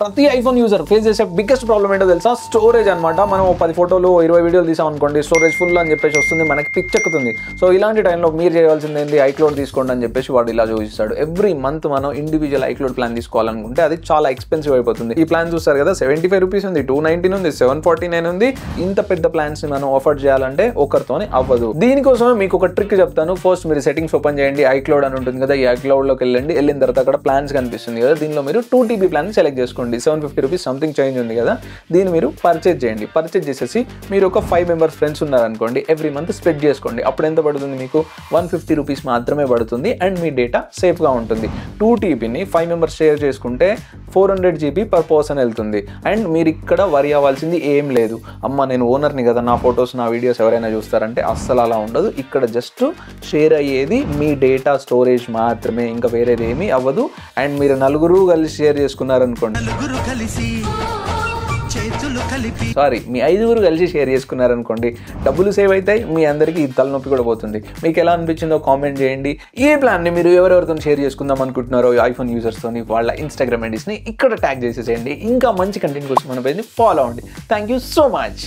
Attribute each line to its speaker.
Speaker 1: ప్రతి iPhone user face చేసే biggest problem ఏంటో తెలుసా? స్టోరేజ్ అనమాట. మనం 10 ఫోటోలు 20 వీడియోలు తీసాం అనుకోండి, స్టోరేజ్ ఫుల్ అని చెప్పేసి వస్తుంది, మనకి పిచ్చెక్కుతుంది. సో ఇలాంటి టైంలో మీరు చేయాల్సింది ఏంటి? ఐక్లౌడ్ తీసుకోండి అని చెప్పేసి వాడు ఇలా చూపిస్తాడు. ఎవ్రీ మంత్ మనం ఇండివిజువల్ ఐక్లౌడ్ ప్లాన్ తీసుకోవాలనుకుంటే అది చాలా ఎక్స్పెన్సివ్ అయిపోతుంది. ఈ ప్లాన్ చూస్తారు కదా, 75 రూపీస్ ఉంది, 219 ఉంది, 749 ఉంది. ఇంత పెద్ద ప్లాన్స్ ని మనం ఆఫర్ చేయాలంటే ఒకరితోనే అవ్వదు. దీనికోసమే మీకు ఒక ట్రిక్ చెప్తాను. ఫస్ట్ మీరు సెట్టింగ్స్ ఓపెన్ చేయండి, ఐక్లౌడ్ అని ఉంటుంది కదా, ఈ ఐక్లౌడ్ లోకి వెళ్ళిన తర్వాత అక్కడ ప్లాన్స్ కనిపిస్తుంది కదా, దీనిలో మీరు 2 TB ప్లాన్ సెలెక్ట్ చేసుకోండి. 750 రూపీస్ సంథింగ్ చేంజ్ ఉంది కదా, దీన్ని మీరు పర్చేజ్ చేయండి. పర్చేజ్ చేసేసి మీరు ఒక 5 మెంబర్స్ ఫ్రెండ్స్ ఉన్నారనుకోండి, ఎవ్రీ మంత్ స్ప్లిట్ చేసుకోండి. అప్పుడు ఎంత పడుతుంది మీకు? 150 రూపీస్ మాత్రమే పడుతుంది అండ్ మీ డేటా సేఫ్గా ఉంటుంది. 2 TBని 5 మెంబర్స్ షేర్ చేసుకుంటే 400 GB పర్ పర్సన్ వెళ్తుంది. అండ్ మీరు ఇక్కడ వరి అవ్వాల్సింది ఏం లేదు. అమ్మ నేను ఓనర్ని కదా, నా ఫొటోస్ నా వీడియోస్ ఎవరైనా చూస్తారంటే అస్సలు అలా ఉండదు. ఇక్కడ జస్ట్ షేర్ అయ్యేది మీ డేటా స్టోరేజ్ మాత్రమే, ఇంకా వేరేది ఏమీ అవ్వదు. అండ్ మీరు నలుగురు కలిసి షేర్ చేసుకున్నారనుకోండి, సారీ మీ 5గురు కలిసి షేర్ చేసుకున్నారనుకోండి, డబ్బులు సేవ్ అవుతాయి, మీ అందరికీ తలనొప్పి కూడా పోతుంది. మీకు ఎలా అనిపించిందో కామెంట్ చేయండి. ఈ ప్లాన్ని మీరు ఎవరెవరితో షేర్ చేసుకుందాం అనుకుంటున్నారో ఐఫోన్ యూజర్స్తోని వాళ్ళ ఇన్స్టాగ్రామ్ ఐడీస్ని ఇక్కడ ట్యాగ్ చేసేసేయండి. ఇంకా మంచి కంటెంట్ కోసం మన పేజ్ని ఫాలో అవ్వండి. Thank you so much.